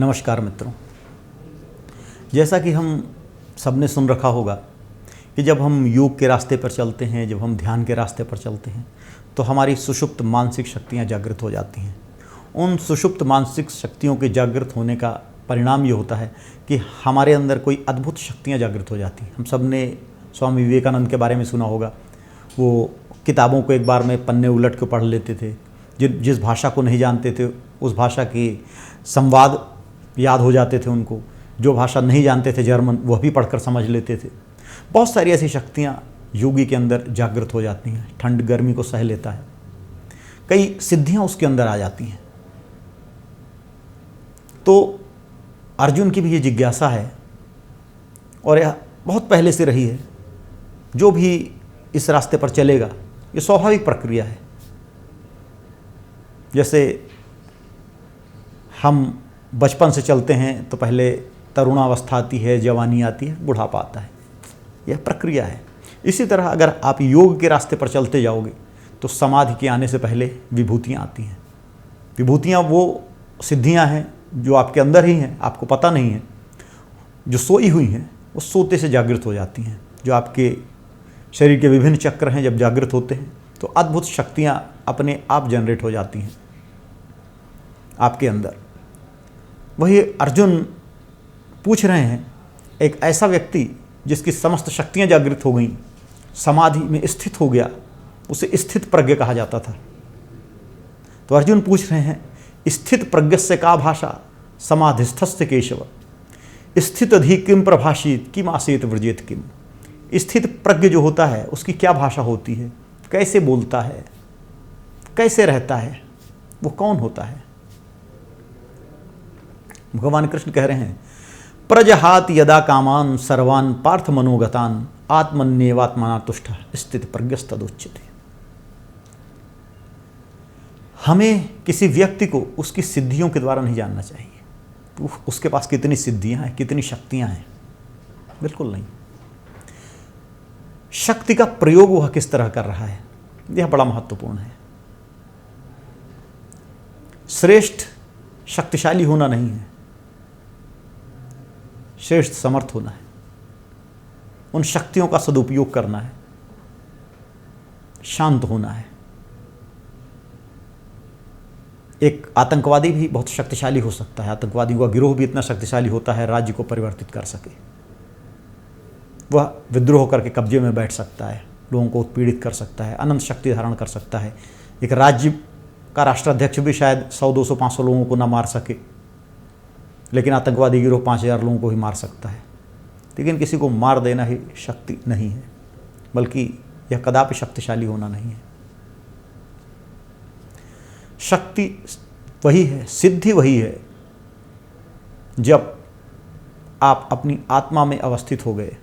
नमस्कार मित्रों। जैसा कि हम सब ने सुन रखा होगा कि जब हम योग के रास्ते पर चलते हैं, जब हम ध्यान के रास्ते पर चलते हैं, तो हमारी सुषुप्त मानसिक शक्तियाँ जागृत हो जाती हैं। उन सुषुप्त मानसिक शक्तियों के जागृत होने का परिणाम ये होता है कि हमारे अंदर कोई अद्भुत शक्तियाँ जागृत हो जाती हैं। हम सब ने स्वामी विवेकानंद के बारे में सुना होगा। वो किताबों को एक बार में पन्ने उलट के पढ़ लेते थे। जिस भाषा को नहीं जानते थे उस भाषा के संवाद याद हो जाते थे उनको। जो भाषा नहीं जानते थे जर्मन, वह भी पढ़कर समझ लेते थे। बहुत सारी ऐसी शक्तियाँ योगी के अंदर जागृत हो जाती हैं। ठंड गर्मी को सह लेता है। कई सिद्धियाँ उसके अंदर आ जाती हैं। तो अर्जुन की भी ये जिज्ञासा है और यह बहुत पहले से रही है। जो भी इस रास्ते पर चलेगा, ये स्वाभाविक प्रक्रिया है। जैसे हम बचपन से चलते हैं तो पहले तरुणावस्था आती है, जवानी आती है, बुढ़ापा आता है। यह प्रक्रिया है। इसी तरह अगर आप योग के रास्ते पर चलते जाओगे तो समाधि के आने से पहले विभूतियाँ आती हैं। विभूतियाँ वो सिद्धियाँ हैं जो आपके अंदर ही हैं, आपको पता नहीं है। जो सोई हुई हैं वो सोते से जागृत हो जाती हैं। जो आपके शरीर के विभिन्न चक्र हैं, जब जागृत होते हैं तो अद्भुत शक्तियाँ अपने आप जनरेट हो जाती हैं आपके अंदर। वही अर्जुन पूछ रहे हैं, एक ऐसा व्यक्ति जिसकी समस्त शक्तियाँ जागृत हो गईं, समाधि में स्थित हो गया, उसे स्थित प्रज्ञ कहा जाता था। तो अर्जुन पूछ रहे हैं, स्थित प्रज्ञस्य का भाषा समाधिस्थस्य केशव, स्थित अधि किम प्रभाषित किम आसेत व्रजेत किम। स्थित प्रज्ञ जो होता है उसकी क्या भाषा होती है, कैसे बोलता है, कैसे रहता है, वो कौन होता है। भगवान कृष्ण कह रहे हैं, प्रजहात यदा कामान सर्वान पार्थ मनोगतान आत्मन्येवात्मना तुष्ट स्थित प्रज्ञस्तदुच्यते। हमें किसी व्यक्ति को उसकी सिद्धियों के द्वारा नहीं जानना चाहिए। उसके पास कितनी सिद्धियां हैं, कितनी शक्तियां हैं, बिल्कुल नहीं। शक्ति का प्रयोग वह किस तरह कर रहा है, यह बड़ा महत्वपूर्ण है। श्रेष्ठ शक्तिशाली होना नहीं है, श्रेष्ठ समर्थ होना है। उन शक्तियों का सदुपयोग करना है, शांत होना है। एक आतंकवादी भी बहुत शक्तिशाली हो सकता है। आतंकवादियों का गिरोह भी इतना शक्तिशाली होता है राज्य को परिवर्तित कर सके। वह विद्रोह करके कब्जे में बैठ सकता है, लोगों को उत्पीड़ित कर सकता है, अनंत शक्ति धारण कर सकता है। एक राज्य का राष्ट्राध्यक्ष भी शायद 100, 200, 500 लोगों को ना मार सके, लेकिन आतंकवादी गिरोह 5000 लोगों को ही मार सकता है। लेकिन किसी को मार देना ही शक्ति नहीं है, बल्कि यह कदापि शक्तिशाली होना नहीं है। शक्ति वही है, सिद्धि वही है जब आप अपनी आत्मा में अवस्थित हो गए,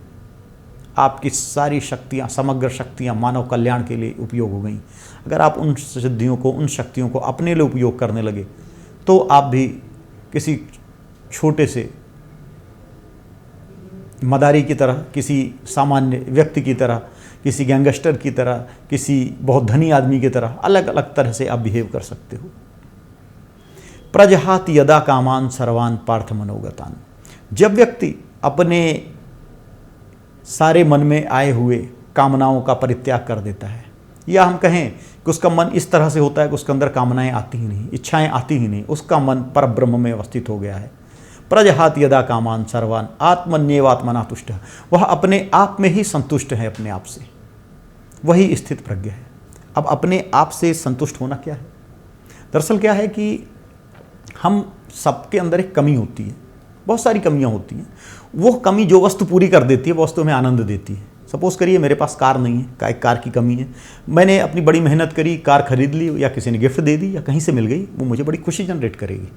आपकी सारी शक्तियाँ, समग्र शक्तियाँ मानव कल्याण के लिए उपयोग हो गई। अगर आप उन सिद्धियों को, उन शक्तियों को अपने लिए उपयोग करने लगे तो आप भी किसी छोटे से मदारी की तरह, किसी सामान्य व्यक्ति की तरह, किसी गैंगस्टर की तरह, किसी बहुत धनी आदमी की तरह अलग अलग तरह से आप बिहेव कर सकते हो। प्रजहात यदा कामान सर्वान पार्थ मनोगतान। जब व्यक्ति अपने सारे मन में आए हुए कामनाओं का परित्याग कर देता है, या हम कहें कि उसका मन इस तरह से होता है कि उसके अंदर कामनाएं आती ही नहीं, इच्छाएं आती ही नहीं, उसका मन परब्रह्म में अवस्थित हो गया है। प्रजहात यदा कामान सर्वान आत्मन्येवात्मना तुष्ट। वह अपने आप में ही संतुष्ट है, अपने आप से। वही स्थित प्रज्ञ है। अब अपने आप से संतुष्ट होना क्या है? दरअसल क्या है कि हम सबके अंदर एक कमी होती है, बहुत सारी कमियां होती हैं। वो कमी जो वस्तु पूरी कर देती है, वो वस्तु हमें आनंद देती है। सपोज करिए मेरे पास कार नहीं है, एक कार की कमी है। मैंने अपनी बड़ी मेहनत करी, कार खरीद ली, या किसी ने गिफ्ट दे दी, या कहीं से मिल गई, वो मुझे बड़ी खुशी जनरेट करेगी।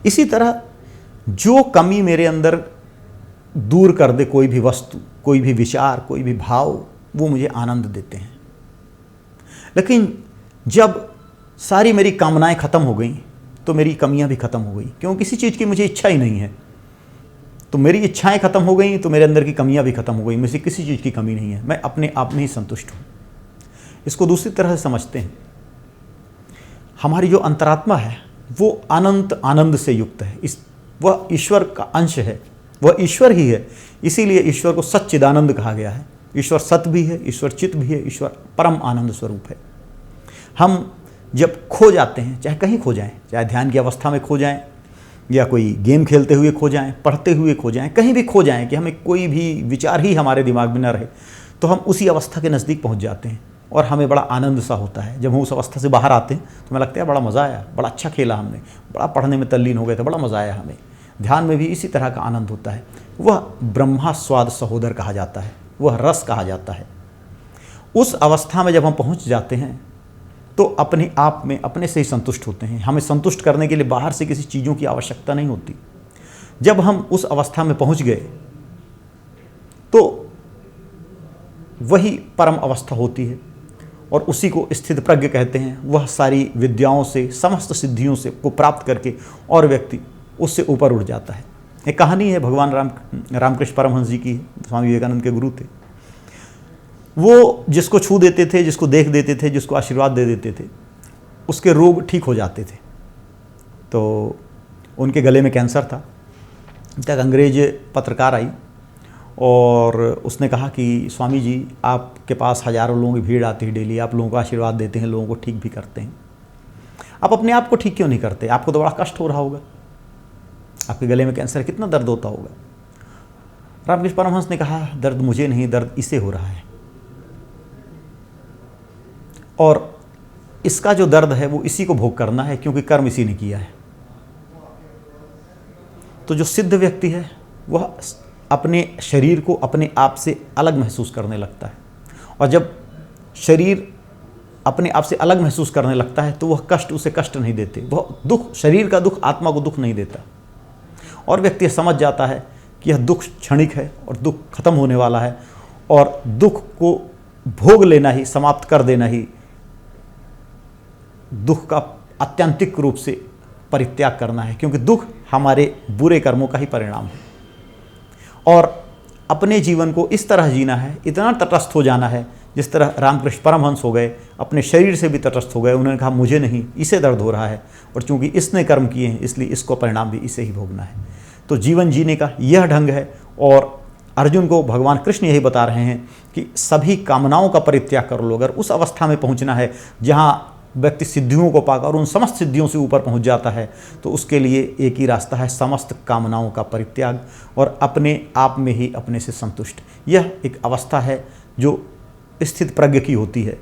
इसी तरह जो कमी मेरे अंदर दूर कर दे कोई भी वस्तु, कोई भी विचार, कोई भी भाव, वो मुझे आनंद देते हैं। लेकिन जब सारी मेरी कामनाएं खत्म हो गई तो मेरी कमियां भी खत्म हो गई, क्योंकि किसी चीज़ की मुझे इच्छा ही नहीं है। तो मेरी इच्छाएं खत्म हो गई तो मेरे अंदर की कमियां भी खत्म हो गई। मुझे किसी चीज़ की कमी नहीं है, मैं अपने आप में ही संतुष्ट हूँ। इसको दूसरी तरह से समझते हैं, हमारी जो अंतरात्मा है वो अनंत आनंद से युक्त है। इस वह ईश्वर का अंश है, वह ईश्वर ही है। इसीलिए ईश्वर को सच्चिदानंद कहा गया है। ईश्वर सत भी है, ईश्वर चित भी है, ईश्वर परम आनंद स्वरूप है। हम जब खो जाते हैं, चाहे कहीं खो जाएं, चाहे ध्यान की अवस्था में खो जाएं, या कोई गेम खेलते हुए खो जाएं, पढ़ते हुए खो जाएं, कहीं भी खो जाएं कि हमें कोई भी विचार ही हमारे दिमाग में न रहे, तो हम उसी अवस्था के नज़दीक पहुंच जाते हैं और हमें बड़ा आनंद सा होता है। जब हम उस अवस्था से बाहर आते हैं तो हमें लगता है बड़ा मज़ा आया, बड़ा अच्छा खेला हमने, बड़ा पढ़ने में तल्लीन हो गए थे, बड़ा मज़ा आया हमें। ध्यान में भी इसी तरह का आनंद होता है। वह ब्रह्मा स्वाद सहोदर कहा जाता है, वह रस कहा जाता है। उस अवस्था में जब हम पहुँच जाते हैं तो अपने आप में अपने से ही संतुष्ट होते हैं। हमें संतुष्ट करने के लिए बाहर से किसी चीज़ों की आवश्यकता नहीं होती। जब हम उस अवस्था में पहुंच गए तो वही परम अवस्था होती है और उसी को स्थित प्रज्ञ कहते हैं। वह सारी विद्याओं से, समस्त सिद्धियों से को प्राप्त करके और व्यक्ति उससे ऊपर उठ जाता है। एक कहानी है भगवान रामकृष्ण परमहंस जी की, स्वामी विवेकानंद के गुरु थे। वो जिसको छू देते थे, जिसको देख देते थे, जिसको आशीर्वाद दे देते थे, उसके रोग ठीक हो जाते थे। तो उनके गले में कैंसर था। तक अंग्रेज पत्रकार आई और उसने कहा कि स्वामी जी, आपके पास हज़ारों लोगों की भीड़ आती है डेली, आप लोगों को आशीर्वाद देते हैं, लोगों को ठीक भी करते हैं, आप अपने आप को ठीक क्यों नहीं करते? आपको तो बड़ा कष्ट हो रहा होगा, आपके गले में कैंसर है, कितना दर्द होता होगा। रामकृष्ण परमहंस ने कहा, दर्द मुझे नहीं, दर्द इसे हो रहा है, और इसका जो दर्द है वो इसी को भोग करना है, क्योंकि कर्म इसी ने किया है। तो जो सिद्ध व्यक्ति है वह अपने शरीर को अपने आप से अलग महसूस करने लगता है, और जब शरीर अपने आप से अलग महसूस करने लगता है तो वह कष्ट उसे कष्ट नहीं देते, वह दुख, शरीर का दुख आत्मा को दुख नहीं देता, और व्यक्ति समझ जाता है कि यह दुख क्षणिक है और दुख खत्म होने वाला है, और दुख को भोग लेना ही, समाप्त कर देना ही दुख का आत्यंतिक रूप से परित्याग करना है, क्योंकि दुख हमारे बुरे कर्मों का ही परिणाम है। और अपने जीवन को इस तरह जीना है, इतना तटस्थ हो जाना है जिस तरह रामकृष्ण परमहंस हो गए, अपने शरीर से भी तटस्थ हो गए। उन्होंने कहा मुझे नहीं, इसे दर्द हो रहा है, और चूंकि इसने कर्म किए हैं इसलिए इसको परिणाम भी इसे ही भोगना है। तो जीवन जीने का यह ढंग है, और अर्जुन को भगवान कृष्ण यही बता रहे हैं कि सभी कामनाओं का परित्याग कर लो। अगर उस अवस्था में पहुंचना है जहाँ व्यक्ति सिद्धियों को पाकर उन समस्त सिद्धियों से ऊपर पहुंच जाता है, तो उसके लिए एक ही रास्ता है, समस्त कामनाओं का परित्याग और अपने आप में ही अपने से संतुष्ट। यह एक अवस्था है जो स्थित प्रज्ञ की होती है,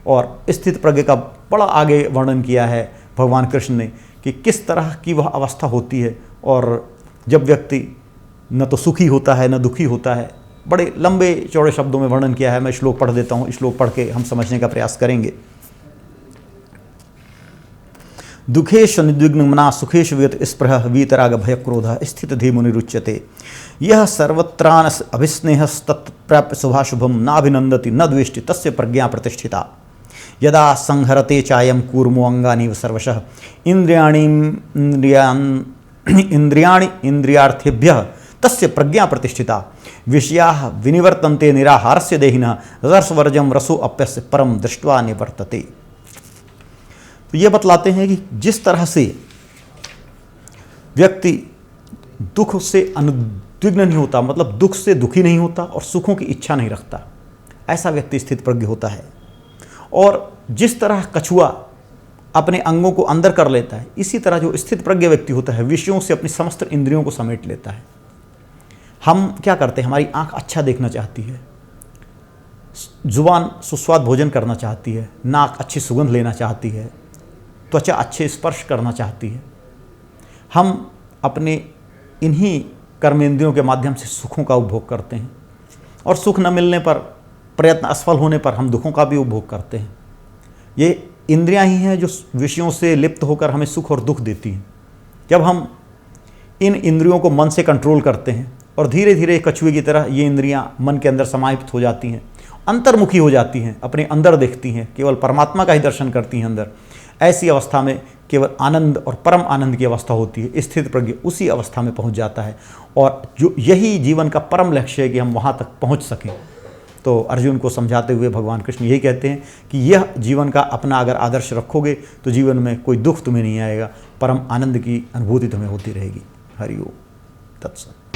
और स्थित प्रज्ञ का बड़ा आगे वर्णन किया है भगवान कृष्ण ने कि किस तरह की वह अवस्था होती है। और जब व्यक्ति न तो सुखी होता है न दुखी होता है, बड़े लंबे चौड़े शब्दों में वर्णन किया है। मैं श्लोक पढ़ देता हूँ, श्लोक पढ़ के हम समझने का प्रयास करेंगे। दुखेश निद्विग्नमना सुखेश विगत स्पृह वीतराग भय क्रोध स्थित धीमुनिरुच्यते यह सर्वत्रान अभिस्नेहस्तत्प्राप्य शुभाशुभम न अभिनंदति न द्वेष्टि तस्य प्रज्ञा प्रतिष्ठिता यदा संहरते चायम कूर्मो अंगानि सर्वशः इंद्रियाणि इंद्रियार्थेभ्यः तस्य प्रज्ञा प्रतिष्ठिता विषयाः विनिवर्तन्ते निराहारस्य देहिनः रसवर्जम रसो अप्यस्य परम दृष्ट्वा निवर्तते। तो ये बतलाते हैं कि जिस तरह से व्यक्ति दुख से अनुद्विग्न नहीं होता, मतलब दुख से दुखी नहीं होता और सुखों की इच्छा नहीं रखता, ऐसा व्यक्ति स्थित प्रज्ञ होता है। और जिस तरह कछुआ अपने अंगों को अंदर कर लेता है, इसी तरह जो स्थित प्रज्ञ व्यक्ति होता है विषयों से अपनी समस्त इंद्रियों को समेट लेता है। हम क्या करते हैं, हमारी आंख अच्छा देखना चाहती है, जुबान सुस्वाद भोजन करना चाहती है, नाक अच्छी सुगंध लेना चाहती है, त्वचा अच्छे स्पर्श करना चाहती है। हम अपने इन्हीं कर्मेंद्रियों के माध्यम से सुखों का उपभोग करते हैं, और सुख न मिलने पर, प्रयत्न असफल होने पर हम दुखों का भी उपभोग करते हैं। ये इंद्रियां ही हैं जो विषयों से लिप्त होकर हमें सुख और दुख देती हैं। जब हम इन इंद्रियों को मन से कंट्रोल करते हैं और धीरे धीरे कछुए की तरह ये इंद्रियां मन के अंदर समाहित हो जाती हैं, अंतर्मुखी हो जाती हैं, अपने अंदर देखती हैं, केवल परमात्मा का ही दर्शन करती हैं अंदर, ऐसी अवस्था में केवल आनंद और परम आनंद की अवस्था होती है। स्थित प्रज्ञ उसी अवस्था में पहुंच जाता है, और जो यही जीवन का परम लक्ष्य है कि हम वहां तक पहुंच सकें। तो अर्जुन को समझाते हुए भगवान कृष्ण यही कहते हैं कि यह जीवन का अपना अगर आदर्श रखोगे तो जीवन में कोई दुख तुम्हें नहीं आएगा, परम आनंद की अनुभूति तुम्हें होती रहेगी। हरिओम तत्सत।